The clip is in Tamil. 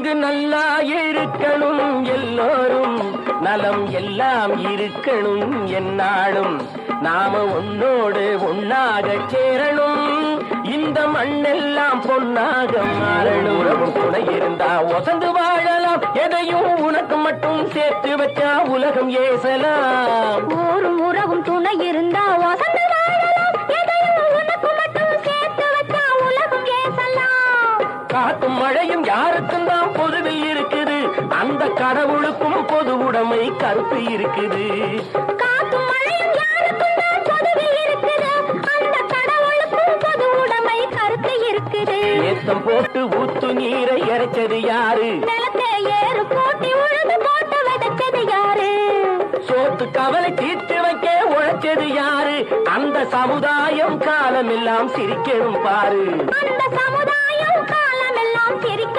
இங்கு நல்லா இருக்கணும் எல்லோரும், நலம் எல்லாம் இருக்கணும் என்னாலும். நாம உன்னோடு ஒன்னாக சேரணும், இந்த மண்ணெல்லாம் பொன்னாக மாறணும். உறவும் துணை இருந்தா ஒசந்து வாழலாம், எதையும் உனக்கு மட்டும் சேர்த்து வச்சா உலகம் ஏசலாம். ஊரும் உறவும் துணை இருந்தா ஒசந்து வாழலாம், எதையும் உனக்கு மட்டும் சேர்த்து வச்சா உலகம் ஏசலாம். காத்தும் மழையும் யாருக்கும் தான் பொதுவில் இருக்குது, அந்த கடவுளுக்கும் பொது உடைமை கருத்து இருக்குது. காத்தும் மழையும் யாருக்கும் தான் பொதுவில் இருக்குது, அந்த கடவுளுக்கும் பொது உடைமை கருத்து இருக்குது. ஏத்தம் போட்டு ஊத்து நீரை இறைச்சது யாரு, நிலத்தை ஏறு போட்டி உழுது போட்டு விதைச்சது யாரு, சோத்து கவலை தீர்த்து வைக்க உழைச்சது யாரு, அந்த சமுதாயம் காலமெல்லாம் சிரிக்கணும் பாரு. அந்த சமுதாயம் காலமெல்லாம் சிரிக்க